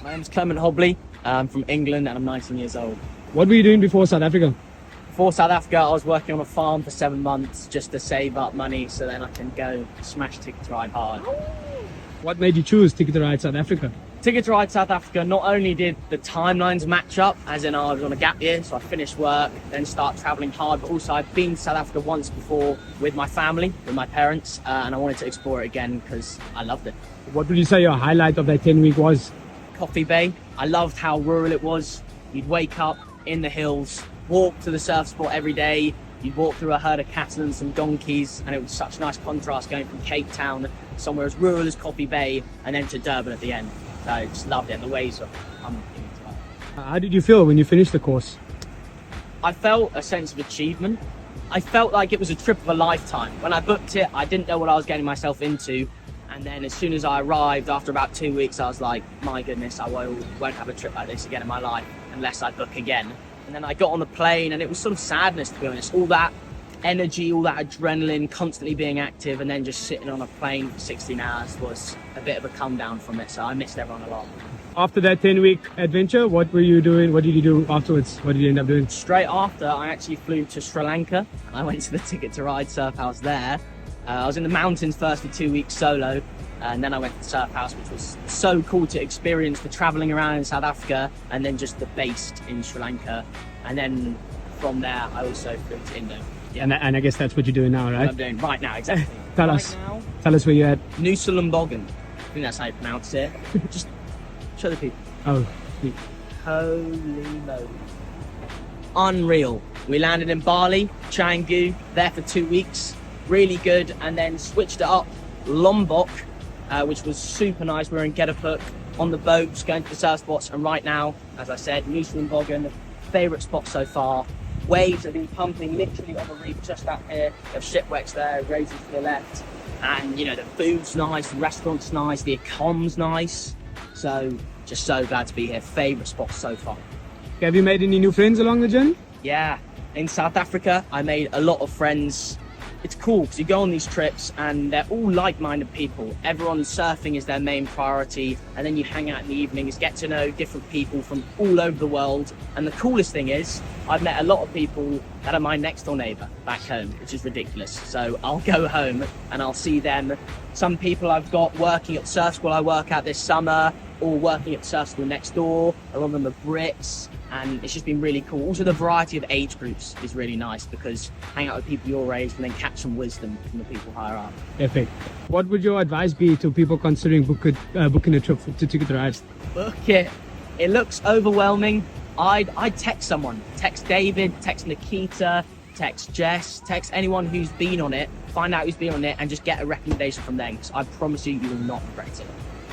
My name's Clement Hobley. I'm from England and I'm 19 years old. What were you doing before South Africa? Before South Africa, I was working on a farm for 7 months just to save up money so then I can go smash Ticket to Ride hard. What made you choose Ticket to Ride South Africa? Ticket to Ride South Africa, not only did the timelines match up, as in I was on a gap year, so I finished work, then start travelling hard, but also I've been to South Africa once before with my family, with my parents, and I wanted to explore it again because I loved it. What would you say your highlight of that 10-week was? Coffee Bay. I loved how rural it was. You'd wake up in the hills, walk to the surf spot every day. You'd walk through a herd of cattle and some donkeys, and it was such a nice contrast going from Cape Town, somewhere as rural as Coffee Bay, and then to Durban at the end. So I just loved it. The waves were unbelievable. How did you feel when you finished the course? I felt a sense of achievement. I felt like it was a trip of a lifetime. When I booked it, I didn't know what I was getting myself into. And then as soon as I arrived, after about 2 weeks, I was like, my goodness, I won't have a trip like this again in my life unless I book again. And then I got on the plane and it was sort of sadness, to be honest. All that energy, all that adrenaline, constantly being active, and then just sitting on a plane for 16 hours was a bit of a come down from it. So I missed everyone a lot. After that 10-week adventure, what were you doing? What did you do afterwards? What did you end up doing? Straight after, I actually flew to Sri Lanka. I went to the Ticket to Ride surf house there. I was in the mountains first for 2 weeks solo, and then I went to the surf house, which was so cool to experience the traveling around in South Africa, and then just the base in Sri Lanka. And then from there, I also flew to Indo. Yeah. And I guess that's what you're doing now, right? What I'm doing right now, exactly. Tell us where you're at. Nusa Lembongan. I think that's how you pronounce it. Just show the people. Oh, sweet. Holy moly. Unreal. We landed in Bali, Canggu, there for 2 weeks. Really good, and then switched it up Lombok, which was super nice. We were in Gedapuk on the boats, going to the surf spots, and right now, as I said, Nusa Lembongan, favourite spot so far. Waves have been pumping literally on the reef just out here. There's shipwrecks there, raises to the left, and you know, the food's nice, the restaurant's nice, the ecom's nice. So just so glad to be here. Favourite spot so far. Have you made any new friends along the journey? Yeah, in South Africa, I made a lot of friends. It's cool because you go on these trips and they're all like-minded people. Everyone surfing is their main priority, and then you hang out in the evenings, get to know different people from all over the world. And the coolest thing is, I've met a lot of people that are my next door neighbour back home, which is ridiculous. So I'll go home and I'll see them. Some people I've got working at surf school I work at this summer, or working at surf school next door. A lot of them are Brits. And it's just been really cool. Also, the variety of age groups is really nice because hang out with people your age and then catch some wisdom from the people higher up. Epic. What would your advice be to people considering booking a trip to Ticket to Ride? Book it. It looks overwhelming. I'd text someone. Text David, text Nikita, text Jess, text anyone who's been on it, find out who's been on it, and just get a recommendation from them, because I promise you, you will not regret it.